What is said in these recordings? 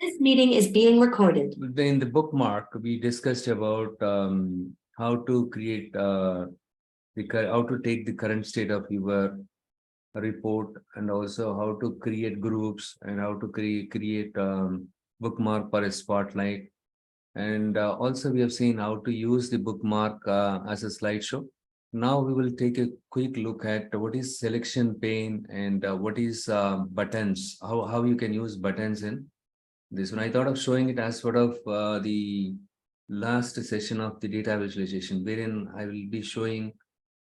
This meeting is being recorded. In the bookmark, we discussed about how to create how to take the current state of your report, and also how to create groups, and how to create bookmark for a spotlight. And also we have seen how to use the bookmark as a slideshow. Now we will take a quick look at what is selection pane, and what is buttons, how you can use buttons in this one. I thought of showing it as sort of the last session of the data visualization, wherein I will be showing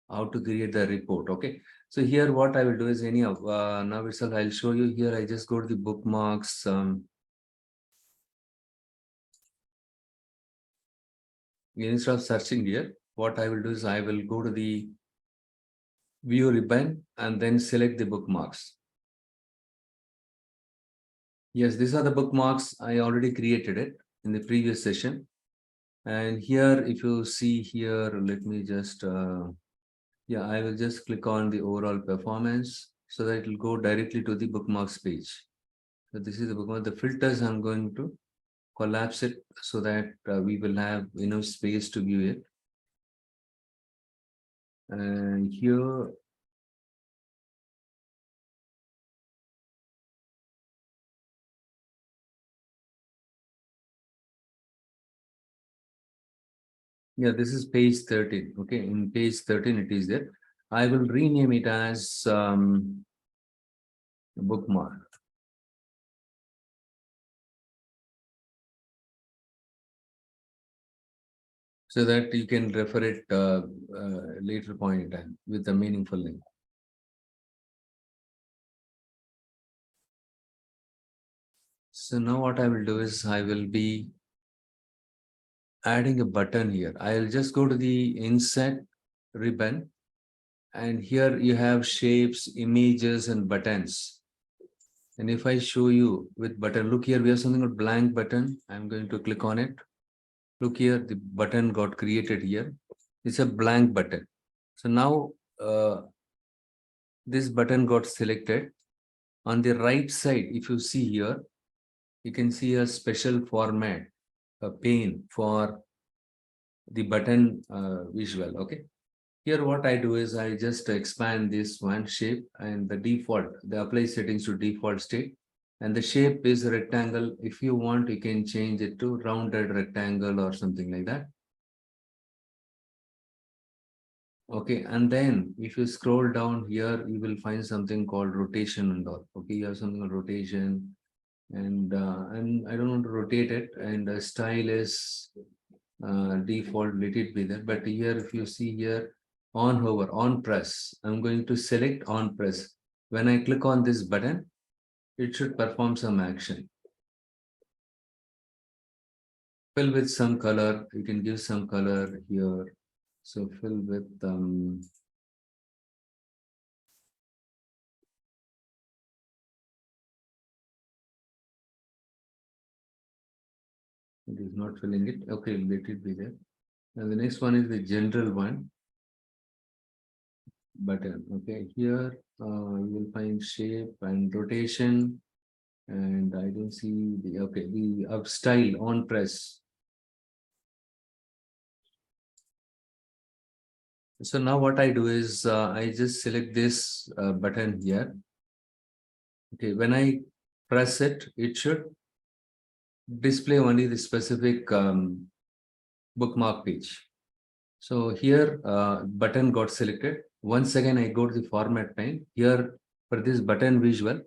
how to create the report. Okay, so here what I will do is now itself I'll show you. Here I just go to the bookmarks. Instead of searching here, what I will do is I will go to the view ribbon and then select the bookmarks. Yes, these are the bookmarks. I already created it in the previous session. And here, if you see here, let me just, yeah, I will just click on the overall performance so that it will go directly to the bookmarks page. So this is the bookmark. The filters, I'm going to collapse it so that we will have enough space to view it. And here, yeah, this is page 13. Okay, in page 13 it is there. I will rename it as bookmark. So that you can refer it later point in time with a meaningful link. So now what I will do is I will be adding a button here. I'll just go to the insert ribbon, and here you have shapes, images, and buttons. And if I show you with button, look here, we have something called blank button. I'm going to click on it. Look here, the button got created here. It's a blank button. So now this button got selected. On the right side, if you see here, you can see a special format, a pane for the button visual. Okay. Here what I do is I just expand this one shape, and the apply settings to default state. And the shape is a rectangle. If you want, you can change it to rounded rectangle or something like that. Okay, and then if you scroll down here, you will find something called rotation and all. Okay, you have something called rotation, and I don't want to rotate it, and style is default, let it be there. But here, if you see here, on hover, on press, I'm going to select on press. When I click on this button, it should perform some action. Fill with some color, you can give some color here. So fill with it is not filling it. Okay, let it be there. And the next one is the general one button. Okay, here you will find shape and rotation, and I don't see the the style on press. So now what I do is I just select this button here. Okay, when I press it, it should display only the specific bookmark page. So here button got selected. Once again, I go to the format pane. Here for this button visual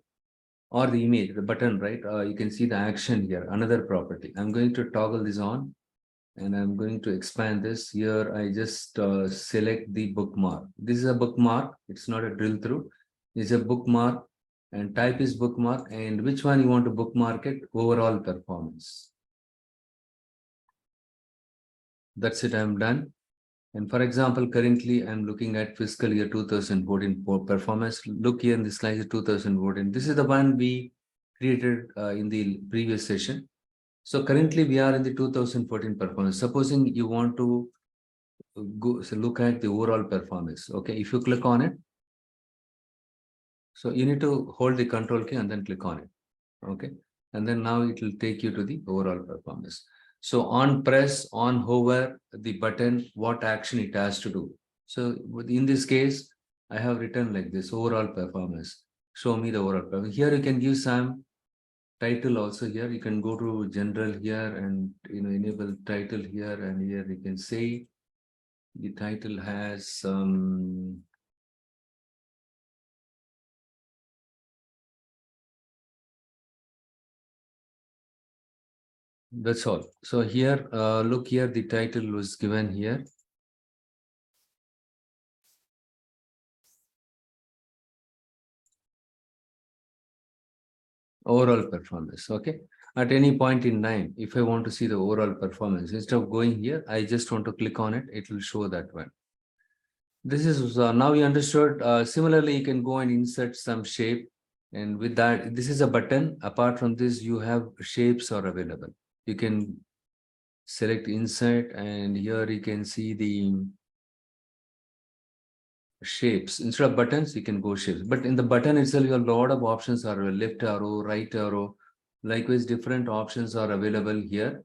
or the image, the button, right? You can see the action here, another property. I'm going to toggle this on, and I'm going to expand this. Here I just select the bookmark. This is a bookmark. It's not a drill through. It's a bookmark, and type is bookmark, and which one you want to bookmark it, overall performance. That's it, I'm done. And for example, currently I'm looking at fiscal year 2014 for performance. Look here in the slide 2014. This is the one we created in the previous session. So currently we are in the 2014 performance. Supposing you want to go look at the overall performance. Okay, if you click on it, so you need to hold the control key and then click on it. Okay, And then now it will take you to the overall performance. So on press, on hover the button, what action it has to do. So in this case, I have written like this: overall performance. Show me the overall performance. Here you can give some title also. Here you can go to general here and enable title here, and here you can say the title has that's all. So here, look here, the title was given here. Overall performance. Okay. At any point in time, if I want to see the overall performance, instead of going here, I just want to click on it. It will show that one. This is now you understood. Similarly, you can go and insert some shape. And with that, this is a button. Apart from this, you have shapes are available. You can select insert, and here you can see the shapes. Instead of buttons, you can go shapes. But in the button itself, you have a lot of options are left arrow, right arrow. Likewise, different options are available here.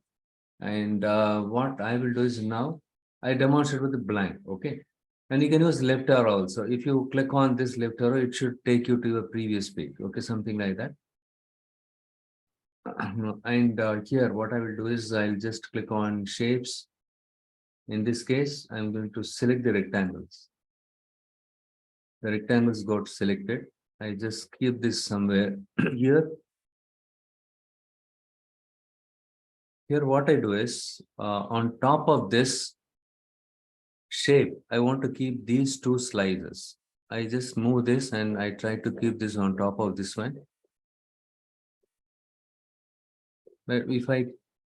And what I will do is now I demonstrate with the blank. Okay. And you can use left arrow also. If you click on this left arrow, it should take you to your previous page. Okay, something like that. And here, what I will do is I'll just click on shapes. In this case, I'm going to select the rectangles. The rectangles got selected. I just keep this somewhere here. Here, what I do is on top of this shape, I want to keep these two slices. I just move this and I try to keep this on top of this one. But if I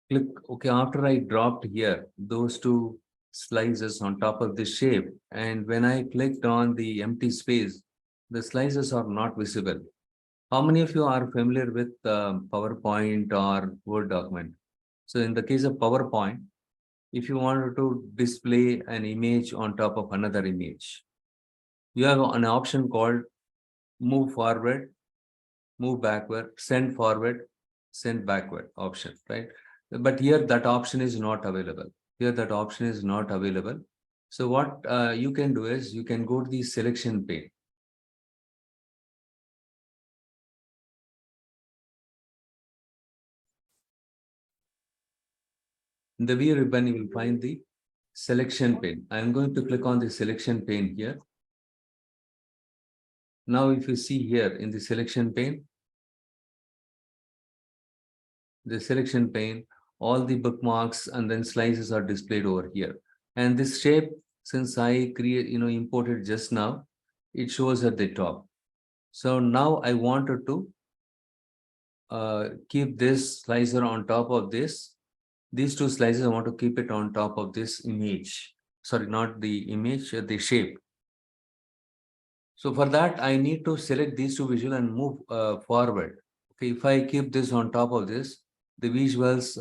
click, okay, after I dropped here, those two slices on top of this shape, and when I clicked on the empty space, the slices are not visible. How many of you are familiar with PowerPoint or Word document? So in the case of PowerPoint, if you wanted to display an image on top of another image, you have an option called move forward, move backward, send forward, send backward option, right? But here that option is not available. Here that option is not available. So what you can do is you can go to the selection pane. In the view ribbon, you will find the selection pane. I'm going to click on the selection pane here. Now, if you see here in the selection pane, all the bookmarks and then slices are displayed over here. And this shape, since I imported just now, it shows at the top. So now I wanted to keep this slicer on top of this. These two slices, I want to keep it on top of this image. Sorry, not the image, the shape. So for that, I need to select these two visual and move forward. Okay, if I keep this on top of this, the visuals,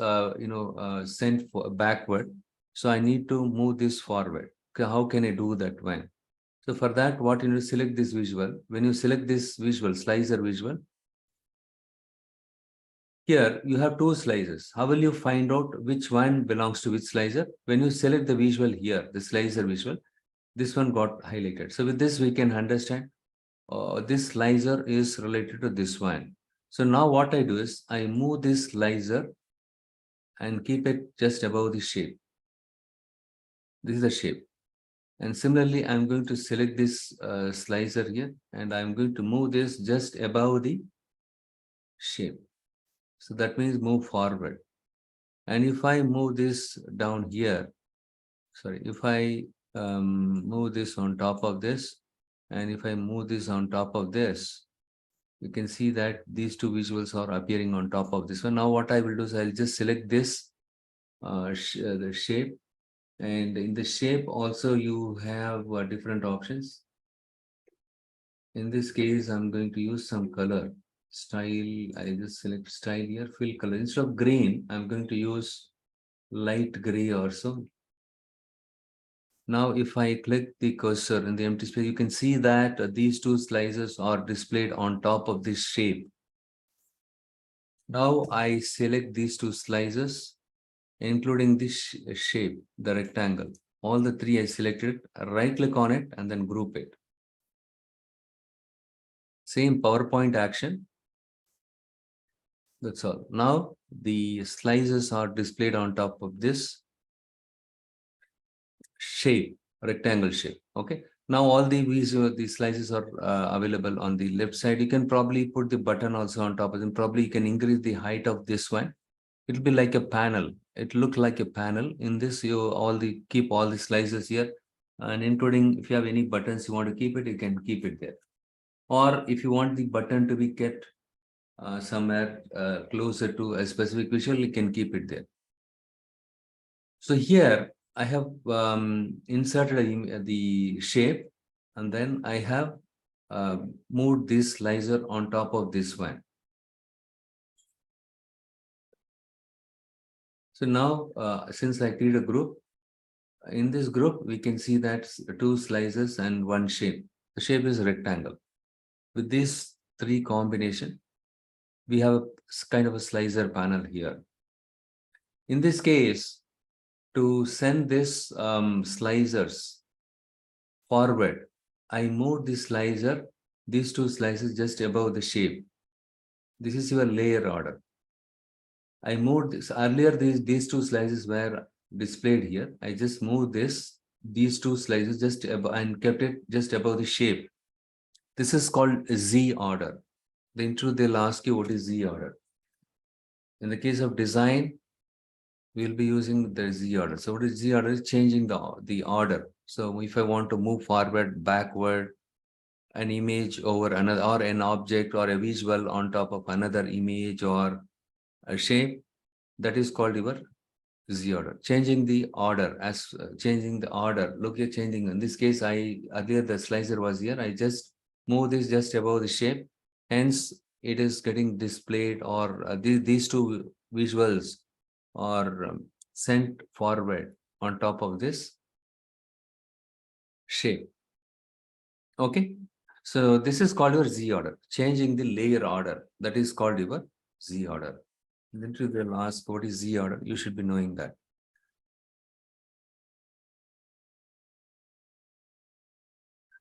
sent backward. So I need to move this forward. Okay, how can I do that when? So for that, what you need to select this visual. When you select this visual, slicer visual, here you have two slices. How will you find out which one belongs to which slicer? When you select the visual here, the slicer visual, this one got highlighted. So with this, we can understand this slicer is related to this one. So now what I do is I move this slicer and keep it just above the shape. This is the shape. And similarly, I'm going to select this slicer here and I'm going to move this just above the shape. So that means move forward. And if I move this down here, sorry, if I move this on top of this, and if I move this on top of this, you can see that these two visuals are appearing on top of this one. Now what I will do is I'll just select this the shape, and in the shape also you have different options. In this case, I'm going to use some color style. I just select style here, fill color. Instead of green, I'm going to use light gray or so. Now, if I click the cursor in the empty space, you can see that these two slices are displayed on top of this shape. Now I select these two slices, including this shape, the rectangle. All the three I selected, right click on it and then group it. Same PowerPoint action. That's all. Now the slices are displayed on top of this shape, rectangle shape. Okay. Now all the slices are available on the left side. You can probably put the button also on top of them. Probably you can increase the height of this one. It'll be like a panel. It look like a panel. In this, you keep all the slices here, and including if you have any buttons you want to keep it, you can keep it there. Or if you want the button to be kept somewhere closer to a specific visual, you can keep it there. So here I have inserted the shape, and then I have moved this slicer on top of this one. So now, since I create a group, in this group, we can see that two slices and one shape. The shape is rectangle. With these three combination, we have a kind of a slicer panel here. In this case, to send this slicers forward, I move the slicer, these two slices just above the shape. This is your layer order. I moved this earlier, these two slices were displayed here. I just moved these two slices just above and kept it just above the shape. This is called Z order. The intro, they'll ask you what is Z order. In the case of design, we'll be using the Z order. So what is Z order? Is changing the order. So if I want to move forward, backward, an image over another, or an object or a visual on top of another image or a shape, that is called your Z order. Changing the order, as changing the order. Look here, changing. In this case, earlier the slicer was here. I just move this just above the shape. Hence, it is getting displayed, or these two visuals are sent forward on top of this shape. Okay. So this is called your Z order. Changing the layer order. That is called your Z order. Then they'll ask what is Z order. You should be knowing that.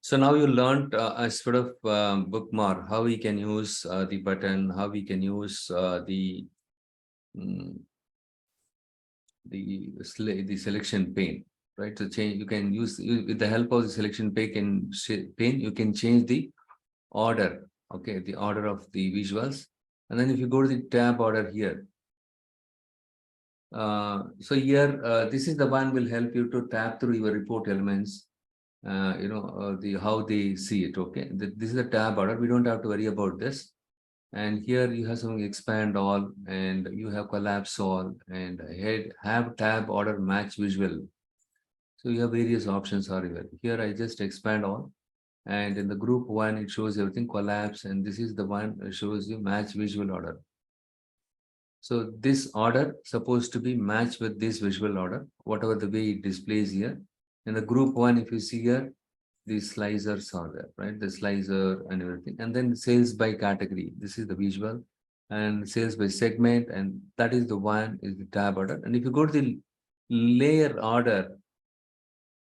So now you learned a sort of bookmark, how we can use the button, how we can use mm, the selection pane, right? To change, you can use with the help of the selection pane. You can change the order, okay, the order of the visuals. And then if you go to the tab order here, so here this is the one will help you to tab through your report elements. The how they see it. Okay, this is the tab order. We don't have to worry about this. And here you have some expand all, and you have collapse all, and have tab order match visual. So you have various options are here. Here I just expand all, and in the group one it shows everything collapse, and this is the one that shows you match visual order. So this order supposed to be matched with this visual order, whatever the way it displays here. In the group one, if you see here, these slicers are there, right? The slicer and everything. And then sales by category. This is the visual, and sales by segment. And that is the one is the tab order. And if you go to the layer order,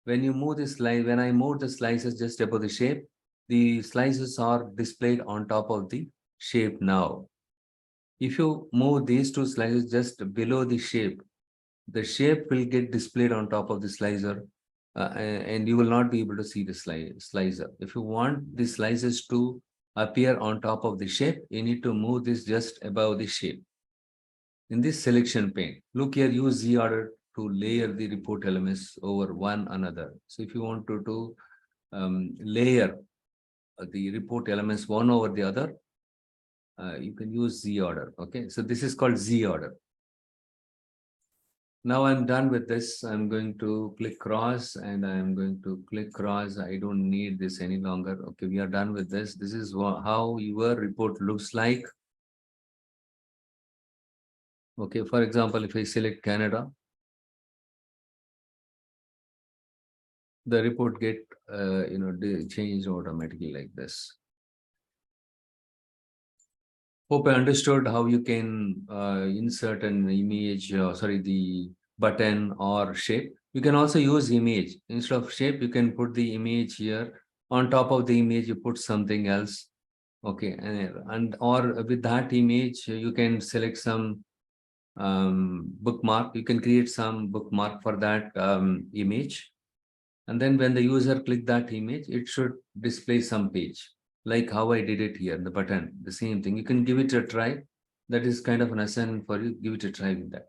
when you move this slide, when I move the slices just above the shape, the slices are displayed on top of the shape now. If you move these two slices just below the shape will get displayed on top of the slicer, and you will not be able to see the slicer. If you want the slices to appear on top of the shape, you need to move this just above the shape. In this selection pane, look here, use Z order to layer the report elements over one another. So if you want to layer the report elements one over the other, you can use Z order. Okay, so this is called Z order. Now I'm done with this. I'm going to click cross, and I'm going to click cross. I don't need this any longer. Okay, we are done with this. This is how your report looks like. Okay, for example, if I select Canada, the report get changed automatically like this. Hope I understood how you can insert an image, sorry, the button or shape. You can also use image. Instead of shape, you can put the image here. On top of the image, you put something else. Okay, and or with that image, you can select some bookmark. You can create some bookmark for that image. And then when the user click that image, it should display some page, like how I did it here, the button, the same thing. You can give it a try. That is kind of an assignment for you. Give it a try with that.